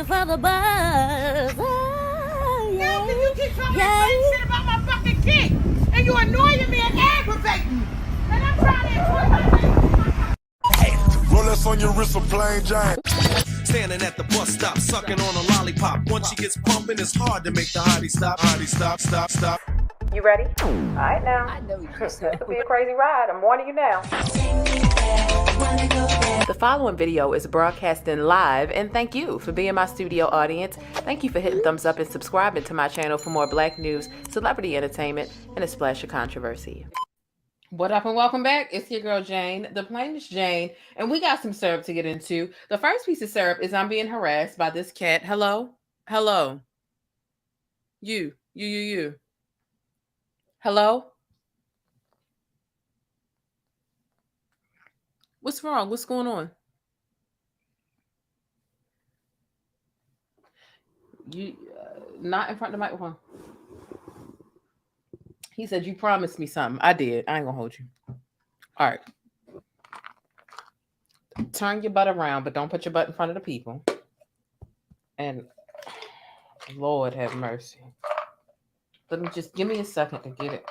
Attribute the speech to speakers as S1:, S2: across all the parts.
S1: looking for the buzz. Oh, yeah.
S2: Now, you keep talking that shit about my fucking kid, and you annoying me and aggravating me, and I'm trying to enjoy my life.
S3: Rolex on your wrist, a plain Jane.
S4: Standing at the bus stop, sucking on a lollipop. Once she gets pumping, it's hard to make the hottie stop. Hottie stop, stop, stop.
S5: You ready? All right now. I know you. This will be a crazy ride. I'm warning you now. The following video is broadcasting live, and thank you for being my studio audience. Thank you for hitting thumbs up and subscribing to my channel for more black news, celebrity entertainment, and a splash of controversy. What up and welcome back. It's your girl Jane, the plainest Jane, and we got some syrup to get into. The first piece of syrup is I'm being harassed by this cat. Hello? Hello? You. Hello? What's wrong? What's going on? You not in front of the microphone. He said, you promised me something. I did. I ain't gonna hold you. All right. Turn your butt around, but don't put your butt in front of the people. And Lord have mercy. Let me just give me a second to get it.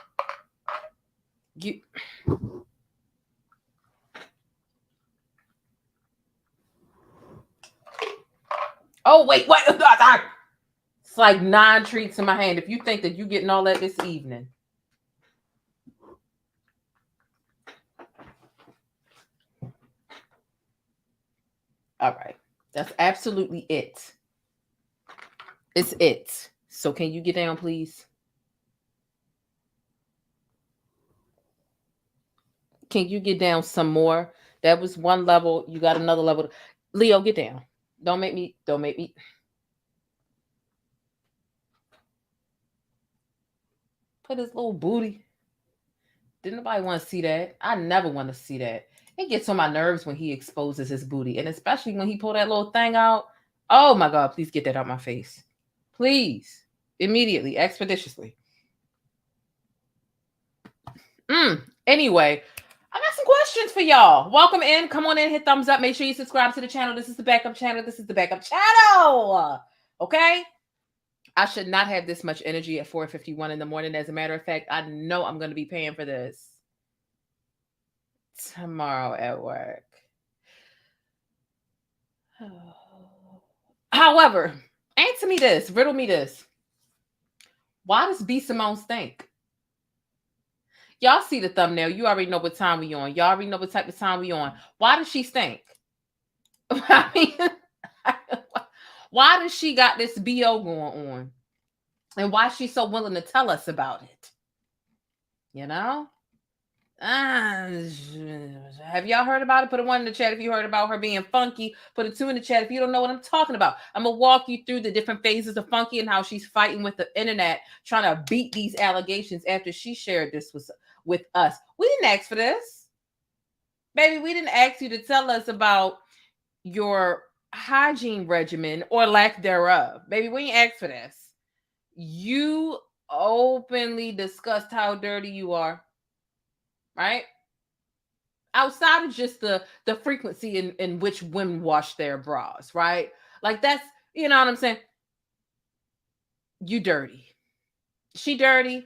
S5: Oh, wait. It's like 9 treats in my hand. If you think that you're getting all that this evening. All right. That's absolutely it. It's it. So can you get down, please? Can you get down some more? That was one level. You got another level. Leo, get down. Don't make me. Put his little booty. Didn't nobody want to see that? I never want to see that. It gets on my nerves when he exposes his booty. And especially when he pulled that little thing out. Oh my God, please get that out my face. Please. Immediately, expeditiously. Anyway, I got some questions for y'all. Welcome in. Come on in, hit thumbs up. Make sure you subscribe to the channel. This is the backup channel. Okay? I should not have this much energy at 4:51 in the morning. As a matter of fact, I know I'm going to be paying for this tomorrow at work. However, answer me this, riddle me this. Why does B. Simone stink? Y'all see the thumbnail. You already know what time we on. Y'all already know what type of time we on. Why does she stink? I mean, why does she got this BO going on? And why is she so willing to tell us about it? You know? Have y'all heard about it? Put a 1 in the chat if you heard about her being funky. Put a 2 in the chat if you don't know what I'm talking about. I'm going to walk you through the different phases of funky and how she's fighting with the internet, trying to beat these allegations after she shared this with us. We didn't ask for this. Baby, we didn't ask you to tell us about your hygiene regimen or lack thereof. Baby, we ain't asked for this. You openly discussed how dirty you are. Right? Outside of just the frequency in which women wash their bras, right? Like that's, you know what I'm saying? You dirty. She dirty.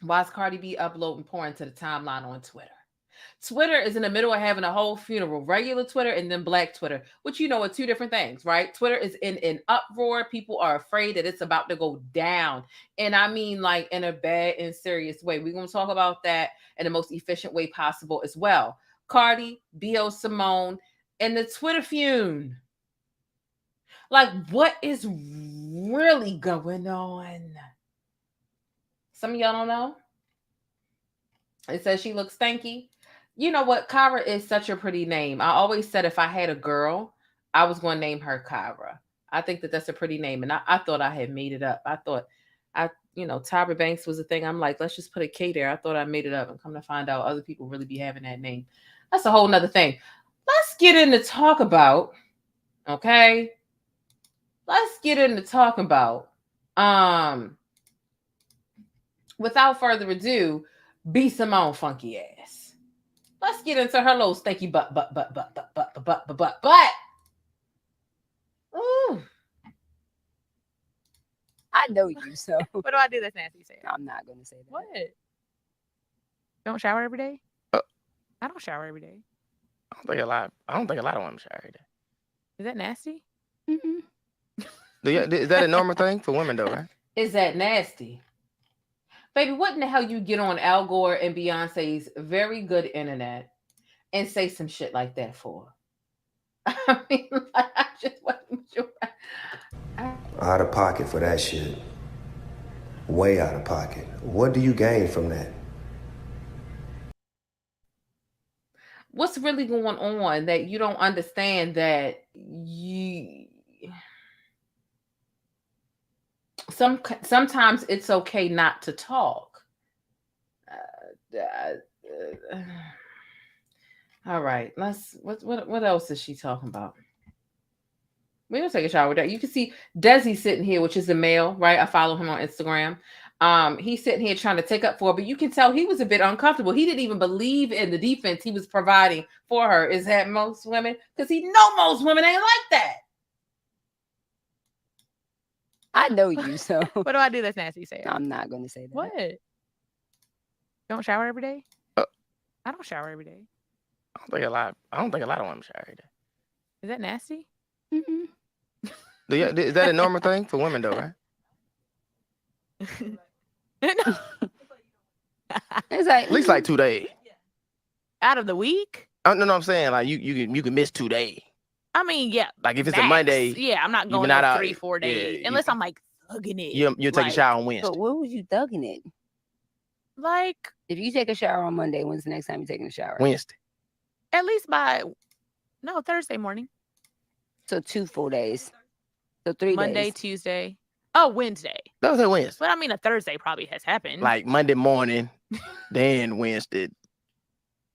S5: Why is Cardi B uploading porn to the timeline on Twitter? Twitter is in the middle of having a whole funeral. Regular Twitter and then Black Twitter, which you know are 2 different things, right? Twitter is in an uproar. People are afraid that it's about to go down. And I mean like in a bad and serious way. We're going to talk about that in the most efficient way possible as well. Cardi, B.O. Simone, and the Twitter fume. Like what is really going on? Some of y'all don't know. It says she looks stanky. You know what? Kyra is such a pretty name. I always said if I had a girl, I was going to name her Kyra. I think that that's a pretty name. And I thought I had made it up. I thought, Tyra Banks was a thing. I'm like, let's just put a K there. I thought I made it up. And come to find out other people really be having that name. That's a whole nother thing. Let's get into talk about, okay? Let's get into talking about, without further ado, B. Simone funky ass. Let's get into her little stinky butt. Ooh.
S1: I know you, so
S2: What do I do that's nasty, Sarah?
S1: I'm not going to say that.
S2: What? Don't shower every day?
S6: Uh,
S2: I don't shower every day.
S6: I don't think a lot of women shower every day.
S2: Is that nasty?
S1: Mm-mm.
S6: Is that a normal thing for women, though, right?
S5: Is that nasty? Baby, what in the hell you get on Al Gore and Beyonce's very good internet and say some shit like that for? I mean, I just wasn't sure.
S7: Out of pocket for that shit. Way out of pocket. What do you gain from that?
S5: What's really going on that you don't understand that you sometimes it's okay not to talk. All right, what else is she talking about? We're gonna take a shower with that. You can see Desi sitting here, which is a male, right? I follow him on Instagram. He's sitting here trying to take up for her, but you can tell he was a bit uncomfortable. He didn't even believe in the defense he was providing for her. Is that most women? Because he know most women ain't like that.
S1: I know you, so
S2: What do I do that's nasty, Sarah?
S1: I'm not going to say that.
S2: What? Don't shower every day?
S6: Uh,
S2: I don't shower every day.
S6: I don't think a lot of women shower every day.
S2: Is that nasty?
S1: Mm-mm.
S6: Is that a normal thing for women, though, right?
S1: It's like
S6: At least like 2 days.
S2: Out of the week?
S6: No, I'm saying like you can miss 2 days.
S2: I mean, yeah.
S6: Like if it's a
S2: max.
S6: Monday,
S2: Yeah, I'm not
S6: you
S2: going
S6: not
S2: out
S6: out-
S2: 3-4 days.
S6: yeah,
S2: Unless I'm like thugging it.
S6: you'll take a
S2: Like-
S6: shower on Wednesday.
S1: But where was you thugging it?
S2: Like
S1: If you take a shower on Monday, when's the next time you're taking a shower?
S6: Wednesday.
S2: at least by Thursday morning.
S1: So 2 full days. So 3
S2: Monday,
S1: days.
S2: Tuesday. Oh, Wednesday.
S6: That was a Wednesday.
S2: But I mean, a Thursday probably has happened.
S6: Like Monday morning, then Wednesday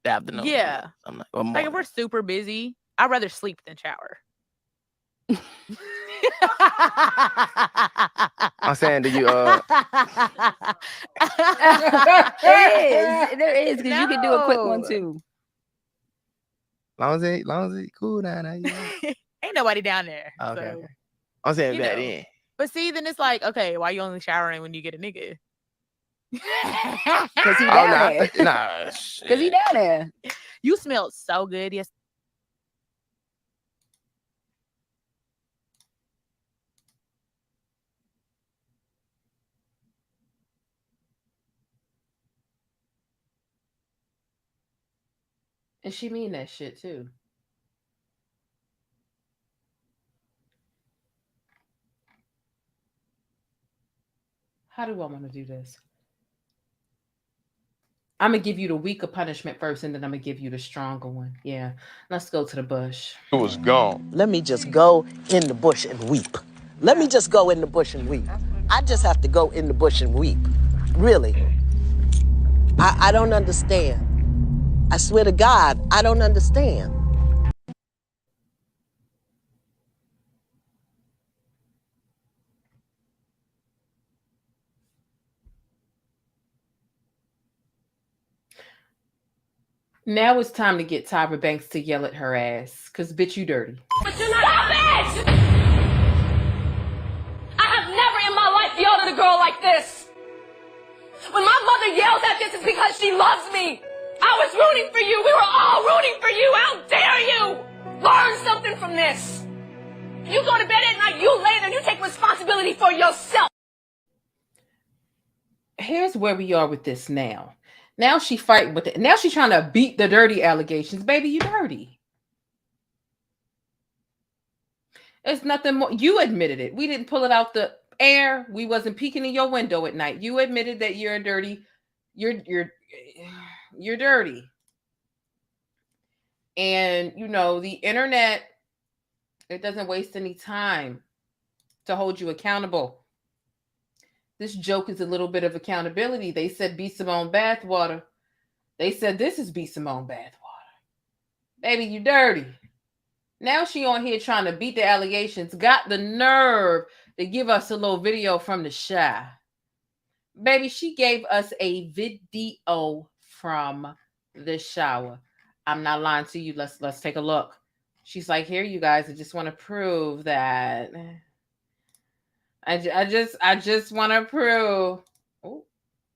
S6: afternoon.
S2: Yeah.
S6: I'm like, or
S2: Like
S6: morning.
S2: if we're super busy, I'd rather sleep than shower.
S6: I'm saying, do you
S1: There is, because you can do a quick one
S2: No.
S1: too.
S6: long as it cool down there, you know?
S2: Ain't nobody down there.
S6: Okay,
S2: so.
S6: okay. I'm saying
S2: you
S6: back
S2: know.
S6: then.
S2: But see, then it's like, okay, why you only showering when you get a nigga?
S1: Because he
S6: Oh,
S1: down
S6: nah,
S1: there.
S6: nah.
S1: Because he down there.
S2: You smelled so good. Yes.
S5: And she mean that shit too. How do I want to do this? I'm gonna give you the weaker punishment first, and then I'm gonna give you the stronger one. Yeah, let's go to the bush.
S3: It was gone.
S8: Let me just go in the bush and weep. Let me just go in the bush and weep. I just have to go in the bush and weep. Really. I don't understand. I swear to God, I don't understand.
S5: Now it's time to get Tyra Banks to yell at her ass, cause bitch, you dirty.
S9: Stop it! I have never in my life yelled at a girl like this. When my mother yells at this, it's because she loves me. I was rooting for you. We were all rooting for you. How dare you? Learn something from this. You go to bed at night, you lay there, and you take responsibility for yourself.
S5: Here's where we are with this now. Now she fighting with it. Now she's trying to beat the dirty allegations. Baby, you dirty. It's nothing more. You admitted it. We didn't pull it out the air. We wasn't peeking in your window at night. You admitted that you're dirty. You're dirty. And you know, the internet, it doesn't waste any time to hold you accountable. This joke is a little bit of accountability. They said be Simone bathwater. They said this is be Simone bathwater. Baby, you dirty. Now she on here trying to beat the allegations. Got the nerve to give us a little video from the Shy. Baby, she gave us a video from the shower. I'm not lying to you. Let's take a look. She's like, here, you guys, I just want to prove that I just want to prove. Oh,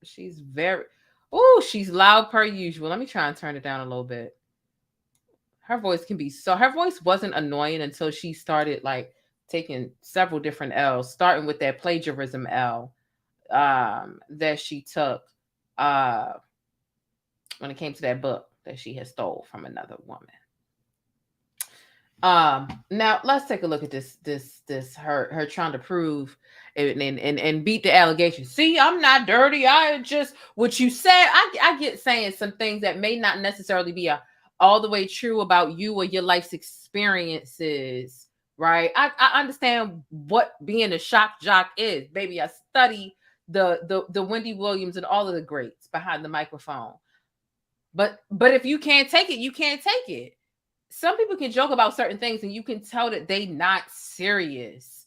S5: she's very. Oh, she's loud per usual. Let me try and turn it down a little bit. Her voice can be so. Her voice wasn't annoying until she started like taking several different L's, starting with that plagiarism L that she took when it came to that book that she had stole from another woman. Now let's take a look at this her trying to prove and beat the allegation. See, I'm not dirty. I just what you said. I get saying some things that may not necessarily be all the way true about you or your life's experiences, right? I understand what being a shock jock is, baby. I study the Wendy Williams and all of the greats behind the microphone. But if you can't take it, you can't take it. Some people can joke about certain things and you can tell that they not serious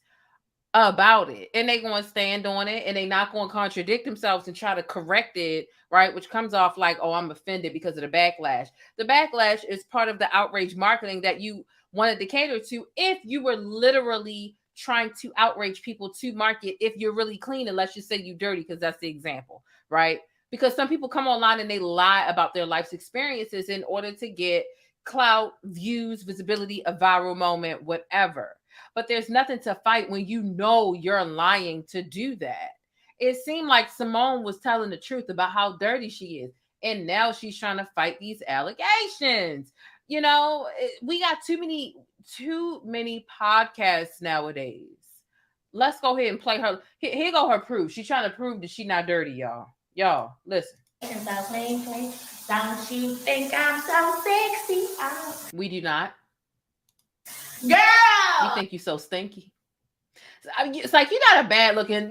S5: about it, and they going to stand on it, and they not going to contradict themselves and try to correct it, right? Which comes off like, oh, I'm offended because of the backlash. The backlash is part of the outrage marketing that you wanted to cater to if you were literally trying to outrage people to market if you're really clean, and let's just say you dirty, because that's the example, right? Because some people come online and they lie about their life's experiences in order to get clout, views, visibility, a viral moment, whatever. But there's nothing to fight when you know you're lying to do that. It seemed like Simone was telling the truth about how dirty she is, and now she's trying to fight these allegations. You know, we got too many podcasts nowadays. Let's go ahead and play her. Here go her proof. She's trying to prove that she's not dirty, y'all. Y'all, listen.
S2: Don't you think I'm so sexy?
S5: We do not.
S2: Girl!
S5: You think you so stinky? It's like you're not a bad looking,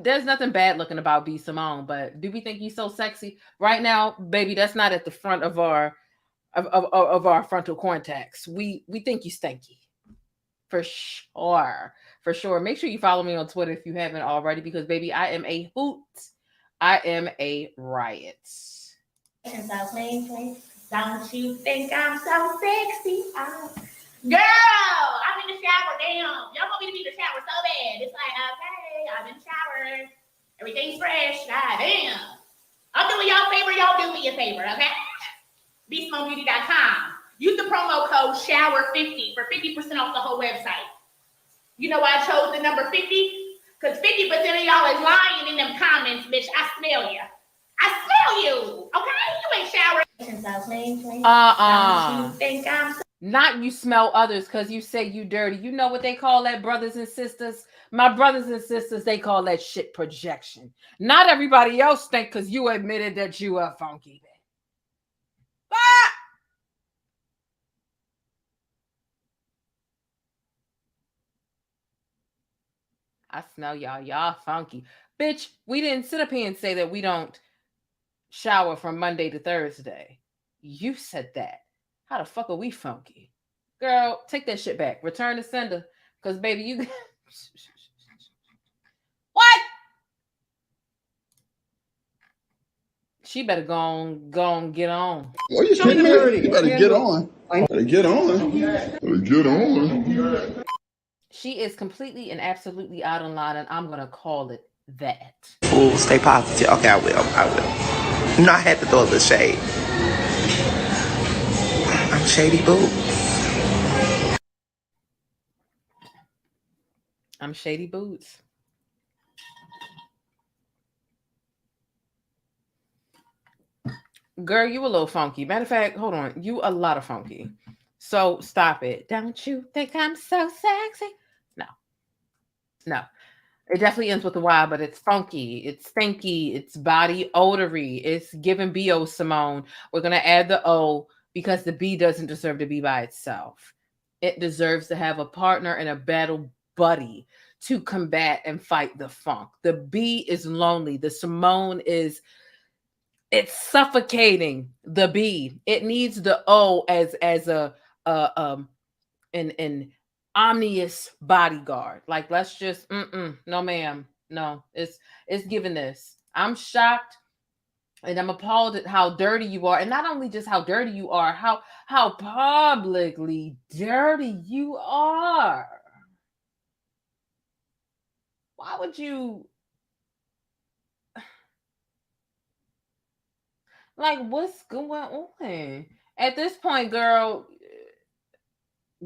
S5: there's nothing bad looking about B. Simone, but do we think you so sexy? Right now, baby, that's not at the front of our frontal cortex. We think you stinky. For sure. For sure. Make sure you follow me on Twitter if you haven't already, because baby, I am a hoot. I am a riot.
S2: Don't you think I'm so sexy? Girl, I'm in the shower, damn. Y'all want me to be in the shower so bad. It's like, okay, I'm in the shower. Everything's fresh. God damn. I'm doing y'all a favor. Y'all do me a favor, okay? BeSimoneBeauty.com. Use the promo code SHOWER50 for 50% off the whole website. You know why I chose the number 50? Because 50% of y'all is lying in them comments, bitch. I smell you. I smell you. Okay? You ain't showering. Don't you think I'm so
S5: Not you smell others because you say you dirty. You know what they call that, brothers and sisters? My brothers and sisters, they call that shit projection. Not everybody else stink because you admitted that you are funky. Ah! I smell y'all. Y'all funky. Bitch, we didn't sit up here and say that we don't shower from Monday to Thursday. You said that. How the fuck are we funky? Girl, take that shit back. Return to sender. Because, baby, you... What? She better go on, get on.
S10: What are you kidding me? You better get on. Better get on. Better get on.
S5: She is completely and absolutely out of line, and I'm going to call it that.
S6: Ooh, stay positive. Okay, I will. No, I had to throw a little shade. I'm Shady Boo.
S5: I'm Shady Boots. Girl, you a little funky. Matter of fact, hold on. You a lot of funky. So stop it. Don't you think I'm so sexy? No. It definitely ends with a Y, but it's funky. It's stinky. It's body odory. It's giving B.O. Simone. We're going to add the O because the B doesn't deserve to be by itself. It deserves to have a partner and a battle buddy to combat and fight the funk. The B is lonely. The Simone it's suffocating the B. It needs the O as an omnious bodyguard. Like, let's just no ma'am. No, it's giving this. I'm shocked and I'm appalled at how dirty you are. And not only just how dirty you are, how publicly dirty you are. Why would you? Like, what's going on? At this point, girl,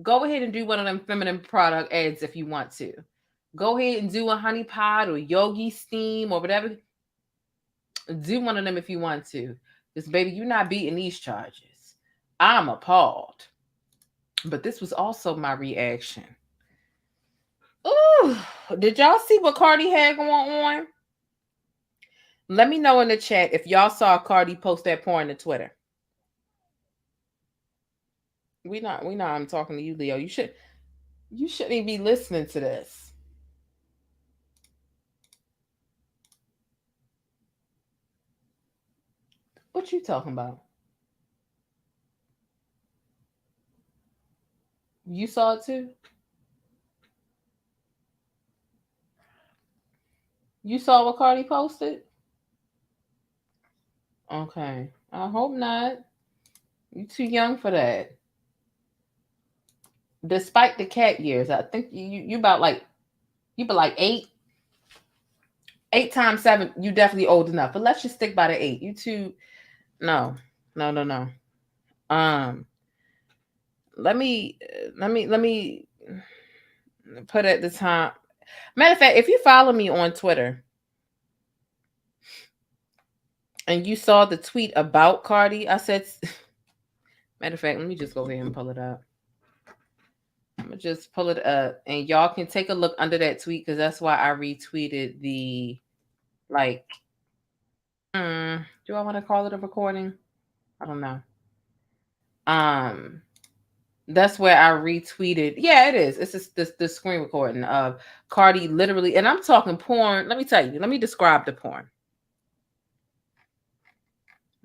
S5: go ahead and do one of them feminine product ads if you want to. Go ahead and do a honey pot or yogi steam or whatever. Do one of them if you want to. Because, baby, you're not beating these charges. I'm appalled. But this was also my reaction. Ooh, did y'all see what Cardi had going on? Let me know in the chat if y'all saw Cardi post that porn to Twitter. We not. I'm talking to you, Leo. You shouldn't even be listening to this. What you talking about? You saw it too? You saw what Cardi posted? Okay. I hope not. You too young for that. Despite the cat years, I think you about like 8. 8 times 7, you definitely old enough. But let's just stick by the 8. You too. No. Let me put at the time. Matter of fact, if you follow me on Twitter and you saw the tweet about Cardi, I said, matter of fact, let me just go ahead and pull it up. I'm gonna just pull it up and y'all can take a look under that tweet because that's why I retweeted the like. Do I want to call it a recording? I don't know. That's where I retweeted. Yeah, it is. It's just the screen recording of Cardi literally, and I'm talking porn. Let me tell you. Let me describe the porn.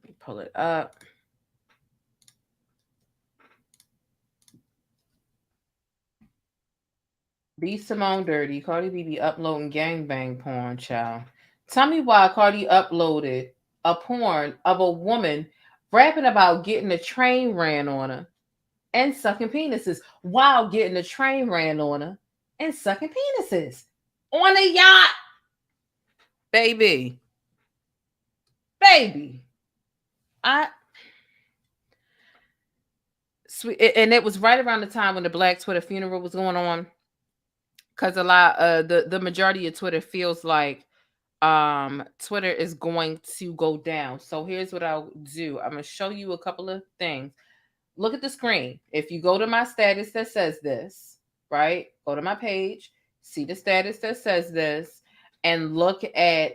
S5: Let me pull it up. Be Simone dirty. Cardi B be uploading gangbang porn, child. Tell me why Cardi uploaded a porn of a woman rapping about getting a train ran on her and sucking penises while getting a train ran on her and sucking penises on a yacht. Baby. Sweet, and it was right around the time when the Black Twitter funeral was going on. Because a lot the majority of Twitter feels like Twitter is going to go down. So here's what I'll do. I'm going to show you a couple of things. Look at the screen. If you go to my status that says this, right? Go to my page, see the status that says this, and look at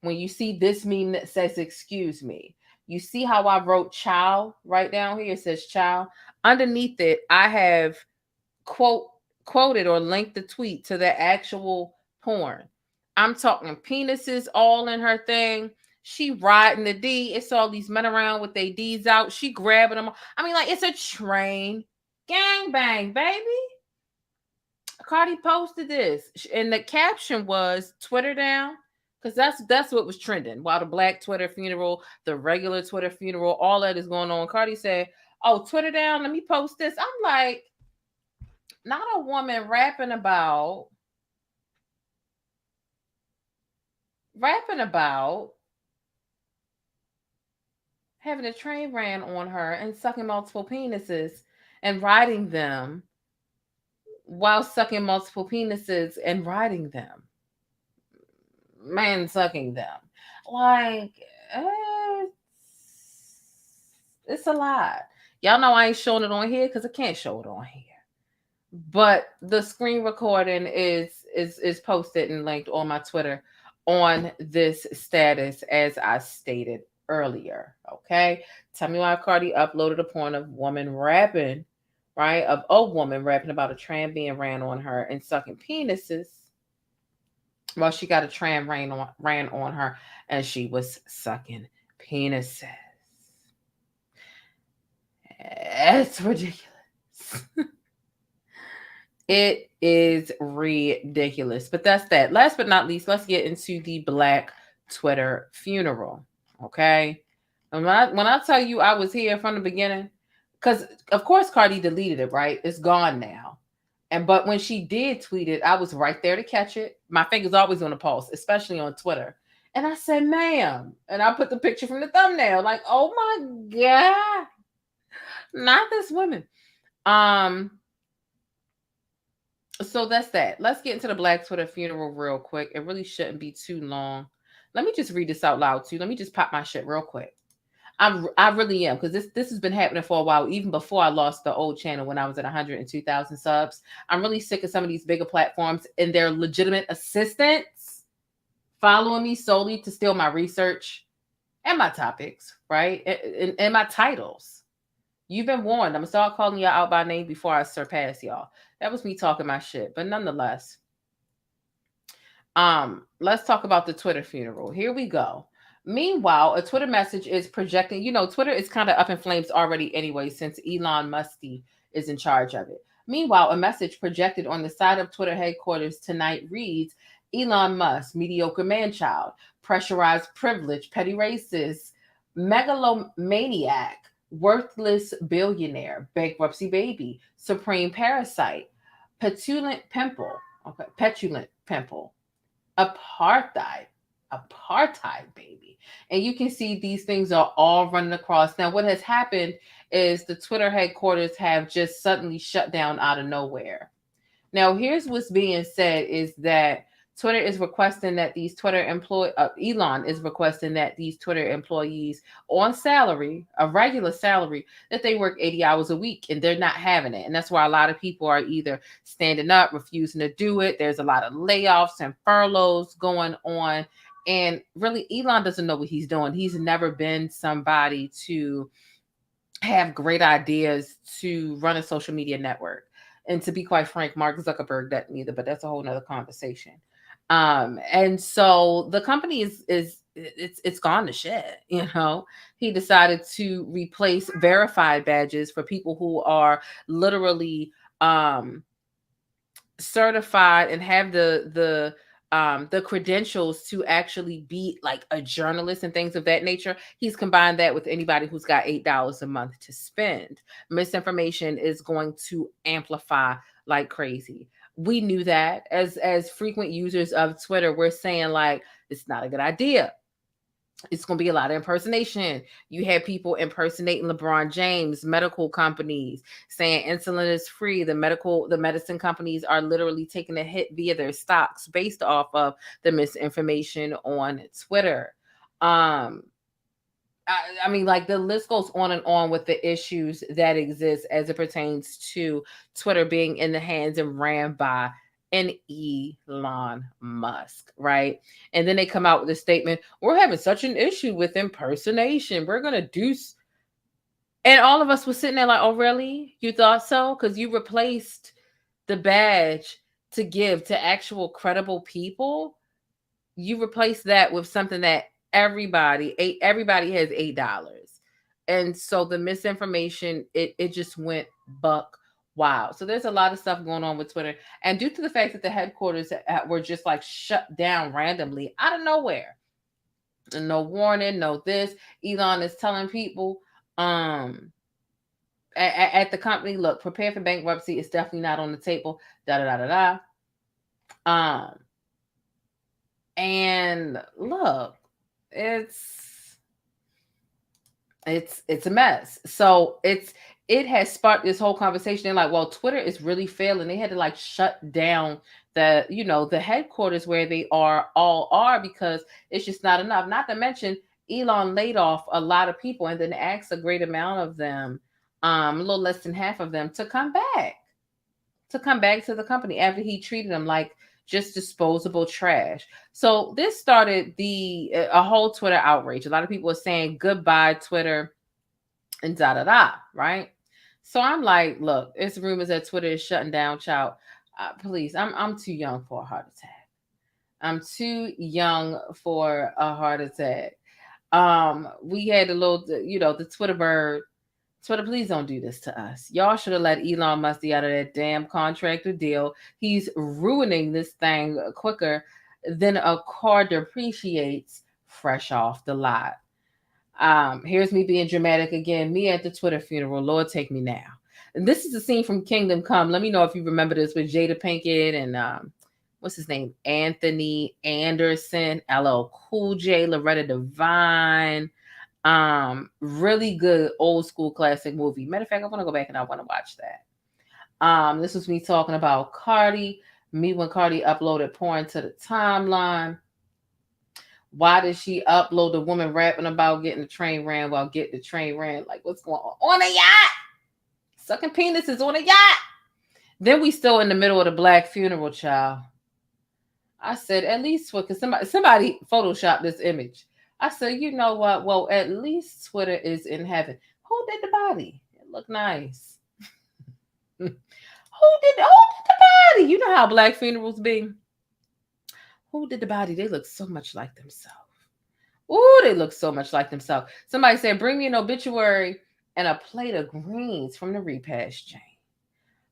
S5: when you see this meme that says excuse me. You see how I wrote child right down here? It says child. Underneath it, I have quoted or linked the tweet to the actual porn. I'm talking penises all in her thing. She riding the D. It's all these men around with their D's out. She grabbing them. I mean, like, it's a train gangbang, baby. Cardi posted this, and the caption was Twitter down, because that's what was trending. While the Black Twitter funeral, the regular Twitter funeral, all that is going on. Cardi said, "Oh, Twitter down. Let me post this." I'm like, not a woman rapping about having a train ran on her and sucking multiple penises and riding them while sucking multiple penises and riding them. Man sucking them. Like, it's a lot. Y'all know I ain't showing it on here because I can't show it on here. But the screen recording is posted and linked on my Twitter on this status as I stated earlier. Okay. Tell me why Cardi uploaded a porn of woman rapping, right? Of a woman rapping about a train being ran on her and sucking penises. Well, she got a train ran on her and she was sucking penises. It's ridiculous. It is ridiculous. But that's that. Last but not least, let's get into the Black Twitter funeral. Okay. And when I tell you I was here from the beginning, because of course Cardi deleted it, right? It's gone now. But when she did tweet it, I was right there to catch it. My finger's always on the pulse, especially on Twitter. And I said, ma'am. And I put the picture from the thumbnail, like, oh my God. Not this woman. So that's that. Let's get into the Black Twitter funeral real quick. It really shouldn't be too long. Let me just read this out loud too. Let me just pop my shit real quick. I really am, because this has been happening for a while, even before I lost the old channel when I was at 102,000 subs. I'm really sick of some of these bigger platforms and their legitimate assistants following me solely to steal my research and my topics, right? And my titles. You've been warned. I'm gonna start calling y'all out by name before I surpass y'all. That was me talking my shit, but nonetheless. Let's talk about the Twitter funeral. Here we go. Meanwhile, a Twitter message is projecting, Twitter is kind of up in flames already anyway, since Elon Musk is in charge of it. Meanwhile, a message projected on the side of Twitter headquarters tonight reads, Elon Musk, mediocre man-child, pressurized privilege, petty racist, megalomaniac, worthless billionaire, bankruptcy baby, supreme parasite, petulant pimple, apartheid baby. And you can see these things are all running across. Now, what has happened is the Twitter headquarters have just suddenly shut down out of nowhere. Now, here's what's being said is that Twitter is requesting that these Twitter Elon is requesting that these Twitter employees on salary, a regular salary, that they work 80 hours a week, and they're not having it. And that's why a lot of people are either standing up, refusing to do it. There's a lot of layoffs and furloughs going on. And really, Elon doesn't know what he's doing. He's never been somebody to have great ideas to run a social media network. And to be quite frank, Mark Zuckerberg doesn't either, but that's a whole nother conversation. And so the company it's gone to shit. He decided to replace verified badges for people who are literally certified and have the credentials to actually be like a journalist and things of that nature. He's combined that with anybody who's got $8 a month to spend. Misinformation is going to amplify like crazy. We knew that as frequent users of Twitter, we're saying like, it's not a good idea. It's going to be a lot of impersonation. You had people impersonating LeBron James, medical companies saying insulin is free. The medicine companies are literally taking a hit via their stocks based off of the misinformation on Twitter. I mean, like the list goes on and on with the issues that exist as it pertains to Twitter being in the hands and ran by an Elon Musk, right? And then they come out with a statement, we're having such an issue with impersonation. We're going to do... And all of us were sitting there like, oh, really? You thought so? Because you replaced the badge to give to actual credible people. You replaced that with something that everybody has $8. And so the misinformation, it just went buck wild. So there's a lot of stuff going on with Twitter. And due to the fact that the headquarters were just like shut down randomly out of nowhere, and no warning, no this, Elon is telling people at the company, look, prepare for bankruptcy. It's definitely not on the table. And look, it's a mess. So it has sparked this whole conversation. They're like, well, Twitter is really failing. They had to like shut down the headquarters where they all are because it's just not enough. Not to mention Elon laid off a lot of people and then asked a great amount of them, a little less than half of them, to come back to the company after he treated them like just disposable trash. So this started a whole Twitter outrage. A lot of people are saying goodbye Twitter and right? So I'm like, look, it's rumors that Twitter is shutting down, child. Please, I'm too young for a heart attack. I'm too young for a heart attack. We had a little, the Twitter bird. Twitter, please don't do this to us. Y'all should have let Elon Musk out of that damn contractor deal. He's ruining this thing quicker than a car depreciates fresh off the lot. Here's me being dramatic again. Me at the Twitter funeral. Lord, take me now. And this is a scene from Kingdom Come. Let me know if you remember this with Jada Pinkett and what's his name? Anthony Anderson, LL Cool J, Loretta Devine. Really good old school classic movie. Matter of fact, I want to go back and I want to watch that. This was me talking about Cardi, me when Cardi uploaded porn to the timeline. Why did she upload the woman rapping about getting the train ran while getting the train ran? Like, what's going on a yacht? Sucking penises on a yacht. Then we still in the middle of the black funeral, child. I said, at least because somebody photoshopped this image. I said, you know what? Well, at least Twitter is in heaven. Who did the body? It looked nice. Who did the body? You know how black funerals be. Who did the body? They look so much like themselves. Ooh, they look so much like themselves. Somebody said, bring me an obituary and a plate of greens from the repast chain.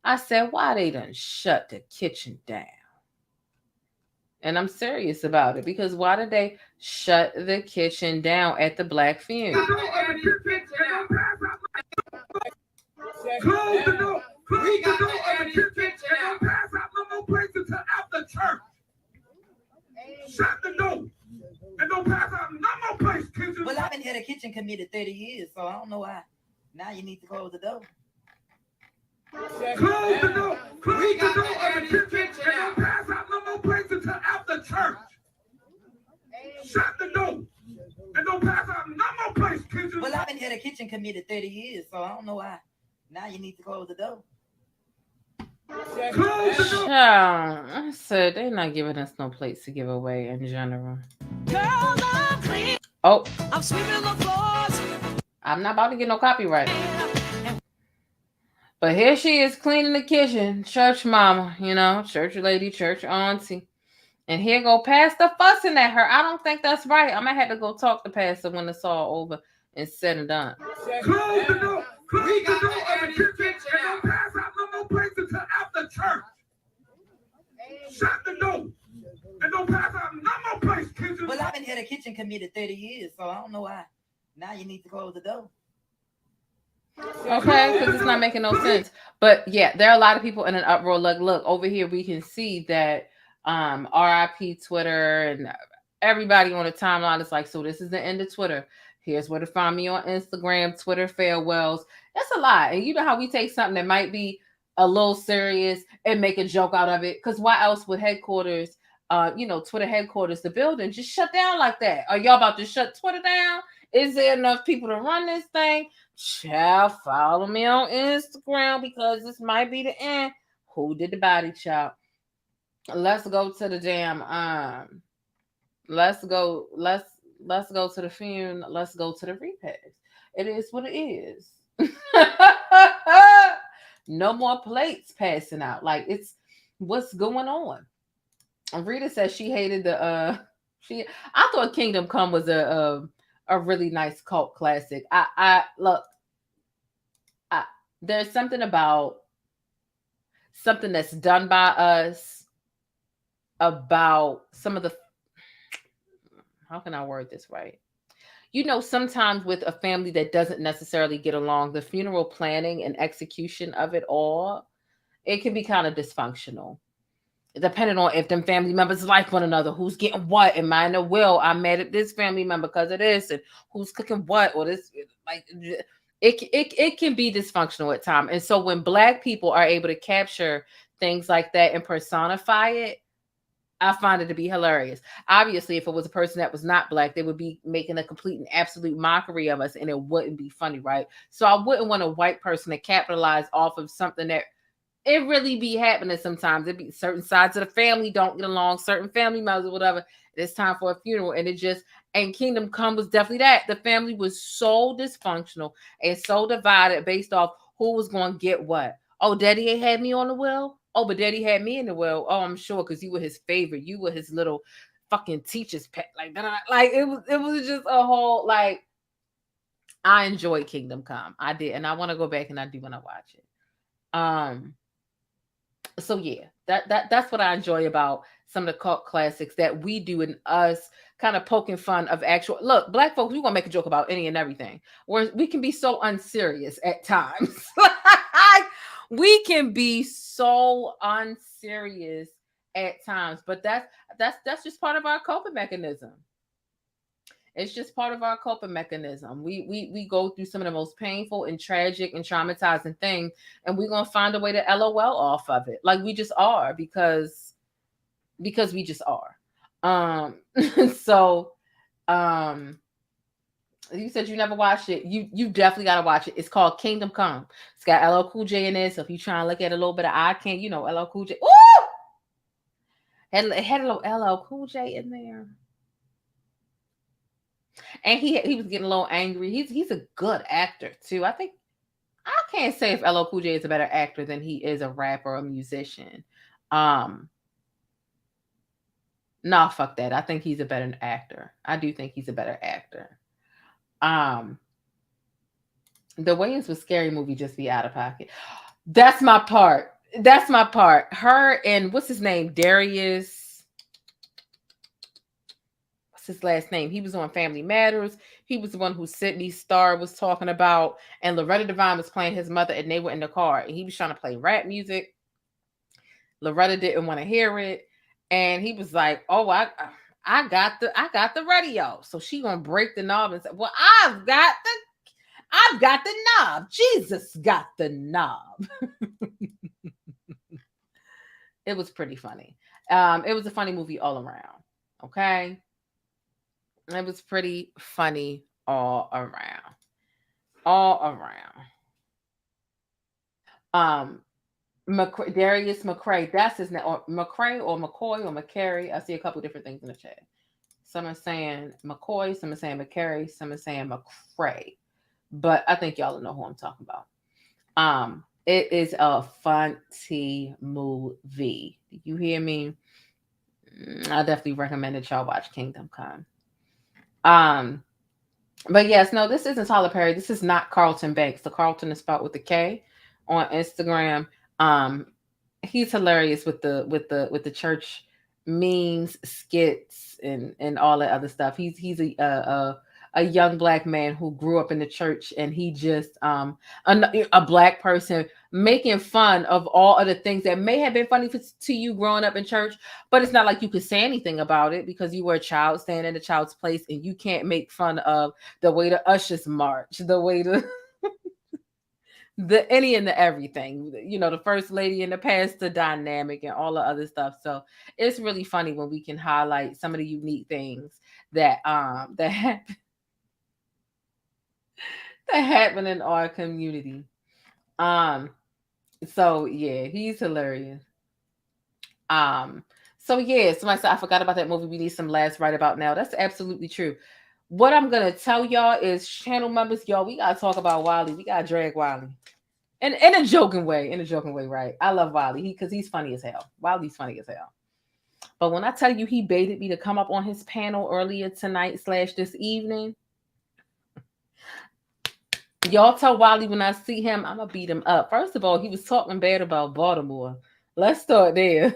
S5: I said, why they done shut the kitchen down? And I'm serious about it because why did they shut the kitchen down at the black funeral?
S11: Close the door. Close the door of the kitchen and don't pass out no more plates until after church. Shut the door. And don't pass out no more plates, kitchen.
S12: Well, I've been head of kitchen committee 30 years, so I don't know why. Now you need to close the door.
S11: Close the door. Close the door of the kitchen and don't pass out no more plates until after church. Shut the door. And don't pass out no more plates, kitchen.
S12: Well, I've been head of kitchen committee 30 years, so I don't know why. Now you need to close the door.
S5: I said they're not giving us no plates to give away in general. Oh, I'm sweeping the floors. I'm not about to get no copyright. But here she is cleaning the kitchen, church mama, you know, church lady, church auntie. And here go Pastor fussing at her. I don't think that's right. I'm gonna have to go talk to Pastor when it's all over and said and done.
S11: Close the door. Close the door of the kitchen and don't pass out no more plates until after church. Shut the door. And don't pass out no more plates, kitchen.
S12: Well, I've been head of kitchen committee 30 years, so I don't know why. Now you need to close the door.
S5: Okay, because it's not making no sense. But yeah, there are a lot of people in an uproar. Like, look, over here we can see that RIP Twitter and everybody on the timeline is like, so this is the end of Twitter. Here's where to find me on Instagram, Twitter farewells. That's a lot. And you know how we take something that might be a little serious and make a joke out of it? Because why else would headquarters, Twitter headquarters, the building, just shut down like that? Are y'all about to shut Twitter down? Is there enough people to run this thing? Child, follow me on Instagram because this might be the end. Who did the body, child? Let's go to the damn let's go to the funeral. Let's go to the repast. It is what it is. No more plates passing out. Like, it's what's going on. Rita says she hated the I thought Kingdom Come was a really nice cult classic. There's something about something that's done by us about some of the, how can I word this right? You know, sometimes with a family that doesn't necessarily get along, the funeral planning and execution of it all, it can be kind of dysfunctional. Depending on if them family members like one another, who's getting what. Am I in a will? I'm mad at this family member because of this, and who's cooking what, or this, like, it can be dysfunctional at times. And so when Black people are able to capture things like that and personify it, I find it to be hilarious. Obviously, if it was a person that was not Black, they would be making a complete and absolute mockery of us, and it wouldn't be funny, right? So I wouldn't want a white person to capitalize off of something that it really be happening sometimes. It be certain sides of the family don't get along, certain family members or whatever. It's time for a funeral. And Kingdom Come was definitely that. The family was so dysfunctional and so divided based off who was going to get what. Oh, Daddy ain't had me on the will. Oh, but Daddy had me in the will. Oh, I'm sure because you were his favorite. You were his little fucking teacher's pet. Like it was just a whole, like, I enjoyed Kingdom Come. I did. And I want to go back and I do want to watch it. So yeah, that's what I enjoy about some of the cult classics that we do, and us kind of poking fun of actual. Look, Black folks, we're gonna make a joke about any and everything. Where we can be so unserious at times. We can be so unserious at times, but that's just part of our coping mechanism. It's just part of our coping mechanism. We go through some of the most painful and tragic and traumatizing things, and we're gonna find a way to LOL off of it. Like we just are because we just are. So you said you never watched it. You definitely gotta watch it. It's called Kingdom Come. It's got LL Cool J in it. So if you're trying to look at a little bit of eye candy, you know LL Cool J. Ooh! It had a little LL Cool J in there. And he was getting a little angry. He's a good actor too. I can't say if LL Cool J is a better actor than he is a rapper or a musician. Nah, fuck that. I think he's a better actor. I do think he's a better actor. The Wayans was Scary Movie just be out of pocket. That's my part. Her and what's his name? Darius. What's his last name? He was on Family Matters. He was the one who Sydney Starr was talking about, and Loretta Devine was playing his mother, and they were in the car, and he was trying to play rap music. Loretta didn't want to hear it, and he was like, "Oh, I got the radio." So she gonna break the knob and say, "Well, I've got the knob. Jesus got the knob." It was pretty funny. It was a funny movie all around. Okay. It was pretty funny all around. Darius McCray, that's his name, or McCray or McCoy or McCary. I see a couple different things in the chat. Some are saying McCoy, some are saying McCary, some are saying McCray. But I think y'all know who I'm talking about. It is a funny movie. You hear me? I definitely recommend that y'all watch Kingdom Come. But yes, no, this isn't Tyler Perry. This is not Carlton Banks. The Carlton is spelled with a K on Instagram. He's hilarious with the church memes, skits, and all that other stuff. He's a young black man who grew up in the church, and he just a black person making fun of all of the things that may have been funny to you growing up in church, but it's not like you could say anything about it because you were a child standing in the child's place, and you can't make fun of the way the ushers march, the way the any and the everything, you know, the first lady and the pastor dynamic and all the other stuff. So it's really funny when we can highlight some of the unique things that happen in our community. So yeah, he's hilarious. So yeah, somebody said I forgot about that movie. We need some laughs right about now. That's absolutely true. What I'm gonna tell y'all is, channel members, y'all, we gotta talk about Wiley. We gotta drag Wiley. And in a joking way, right? I love Wiley because he's funny as hell. Wiley's funny as hell. But when I tell you he baited me to come up on his panel earlier tonight / this evening, y'all tell Wiley when I see him, I'm gonna beat him up. First of all, he was talking bad about Baltimore. Let's start there.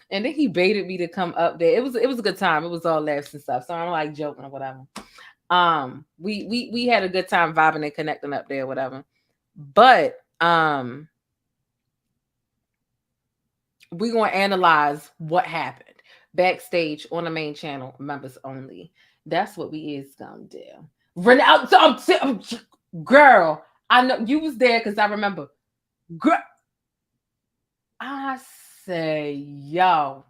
S5: And then he baited me to come up there. It was a good time. It was all laughs and stuff. So I'm like joking or whatever. We had a good time vibing and connecting up there, whatever. But we're gonna analyze what happened backstage on the main channel, members only. That's what we is gonna do. Girl, I know you was there because I remember. Girl, I say, yo.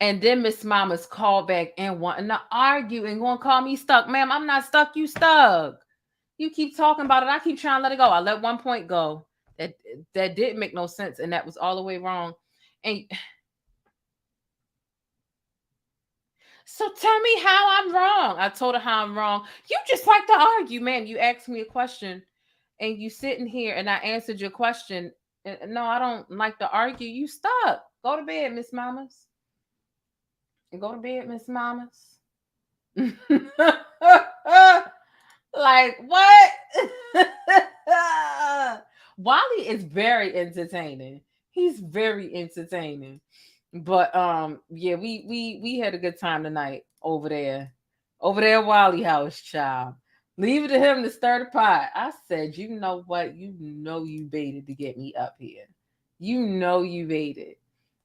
S5: And then Miss Mama's called back and wanting to argue and gonna call me stuck. Ma'am, I'm not stuck, you stuck. You keep talking about it. I keep trying to let it go. I let one point go. That didn't make no sense, and that was all the way wrong. And so tell me how I'm wrong. I told her how I'm wrong. You just like to argue, man. You asked me a question, and you sitting here, and I answered your question. No, I don't like to argue. You stuck. Go to bed, Miss Mamas. Go to bed, Miss Mamas. Like what? Wally is very entertaining. He's very entertaining. But yeah, we had a good time tonight over there at Wally house, child. Leave it to him to stir the pot. I said, you know what? You know you baited to get me up here. You know you baited.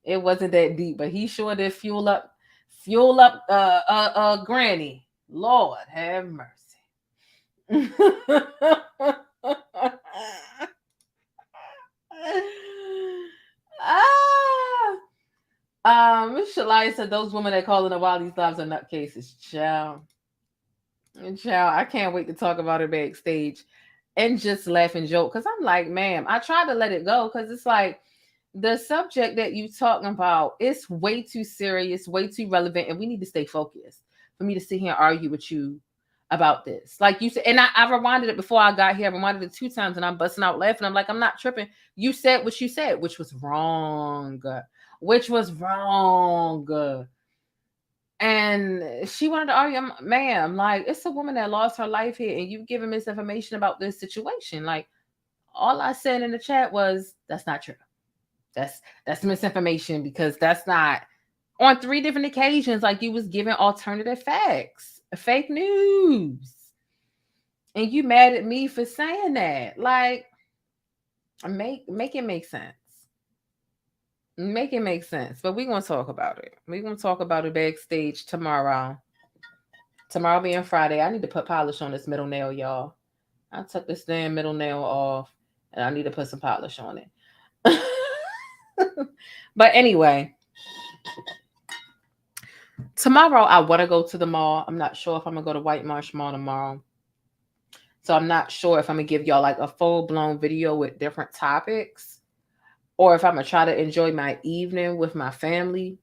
S5: It wasn't that deep, but he sure did fuel up Granny. Lord have mercy. Shalaya said those women that call in a while these lives are nutcases. Child. Child, I can't wait to talk about it backstage and just laugh and joke. Cause I'm like, ma'am, I try to let it go because it's like the subject that you talking about is way too serious, way too relevant, and we need to stay focused for me to sit here and argue with you about this. Like you said, and I rewinded it before I got here. I rewinded it 2 times and I'm busting out laughing. I'm like, I'm not tripping. You said what you said, which was wrong. And she wanted to argue, ma'am, like, it's a woman that lost her life here, and you've given misinformation about this situation. Like, all I said in the chat was, that's not true. That's misinformation, because that's not on 3 different occasions. Like, you was giving alternative facts, fake news, and you mad at me for saying that. Like, make it make sense. Make it make sense. But we're going to talk about it. We're going to talk about it backstage tomorrow. Tomorrow being Friday, I need to put polish on this middle nail, y'all. I took this damn middle nail off, and I need to put some polish on it. But anyway, tomorrow I want to go to the mall. I'm not sure if I'm going to go to White Marsh Mall tomorrow. So I'm not sure if I'm going to give y'all like a full-blown video with different topics, or if I'm going to try to enjoy my evening with my family.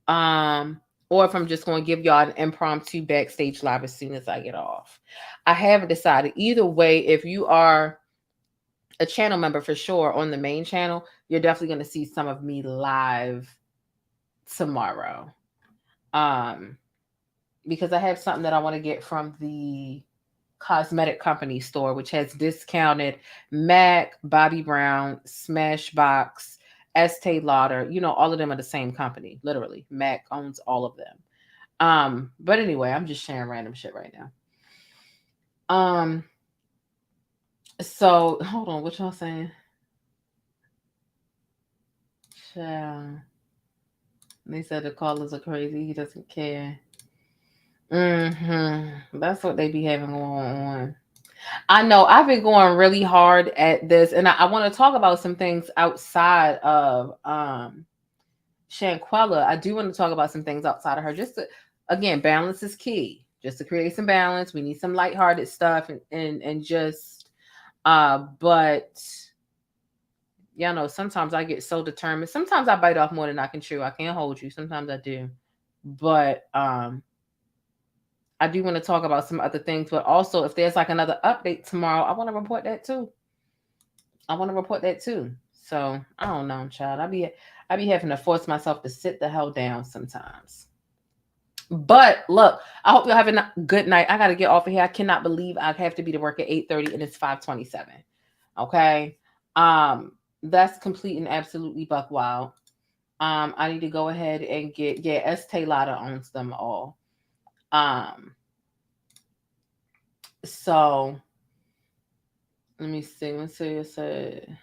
S5: Or if I'm just going to give y'all an impromptu backstage live as soon as I get off. I haven't decided. Either way, if you are a channel member for sure on the main channel, you're definitely going to see some of me live tomorrow. Because I have something that I want to get from the cosmetic company store, which has discounted MAC, Bobbi Brown, Smashbox, Estee Lauder. You know, all of them are the same company. Literally, MAC owns all of them. But anyway, I'm just sharing random shit right now. So hold on, what y'all saying? Child. They said the callers are crazy. He doesn't care. That's what they be having going on. I know I've been going really hard at this, and I want to talk about some things outside of Shanquella. I do want to talk about some things outside of her. Just to, again, balance is key. Just to create some balance. We need some lighthearted stuff and just but y'all know sometimes I get so determined. Sometimes I bite off more than I can chew. I can't hold you. Sometimes I do. But I do want to talk about some other things, but also if there's like another update tomorrow, I want to report that too. So I don't know, child. I be having to force myself to sit the hell down sometimes. But look, I hope you're having a good night. I got to get off of here. I cannot believe I have to be to work at 8:30 and it's 5:27. Okay. That's complete and absolutely buck wild. I need to go ahead and get, Estee Lauder owns them all. So let me see. Let's see. It said.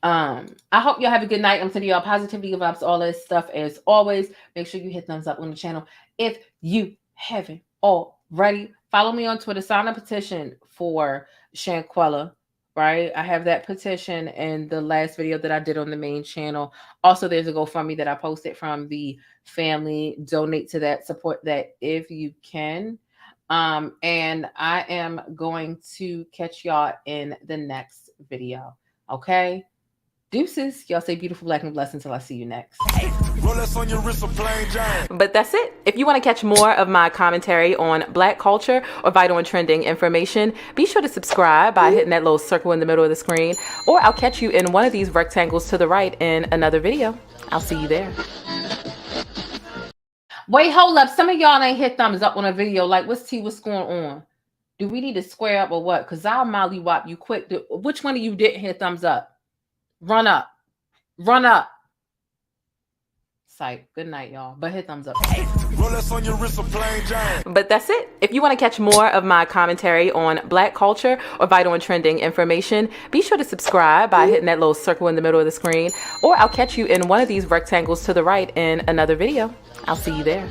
S5: I hope y'all have a good night. I'm sending y'all positivity vibes, all that stuff as always. Make sure you hit thumbs up on the channel if you haven't already. Follow me on Twitter. Sign a petition for Shanquella. Right, I have that petition in the last video that I did on the main channel. Also, there's a GoFundMe that I posted from the family. Donate to that, support that if you can. And I am going to catch y'all in the next video. Okay, deuces. Y'all stay beautiful, black, and blessed until I see you next. But that's it. If you want to catch more of my commentary on Black culture or vital and trending information, be sure to subscribe by hitting that little circle in the middle of the screen, or I'll catch you in one of these rectangles to the right in another video. I'll see you there. Wait, hold up. Some of y'all ain't hit thumbs up on a video. Like, what's going on? Do we need to square up or what? Because I'll mollywop you quick. Which one of you didn't hit thumbs up? Run up. Psych. Good night, y'all. But hit thumbs up.
S3: Rolex on your wrist, a plain Jane.
S5: But that's it. If you want to catch more of my commentary on Black culture or vital and trending information, be sure to subscribe by hitting that little circle in the middle of the screen, or I'll catch you in one of these rectangles to the right in another video. I'll see you there.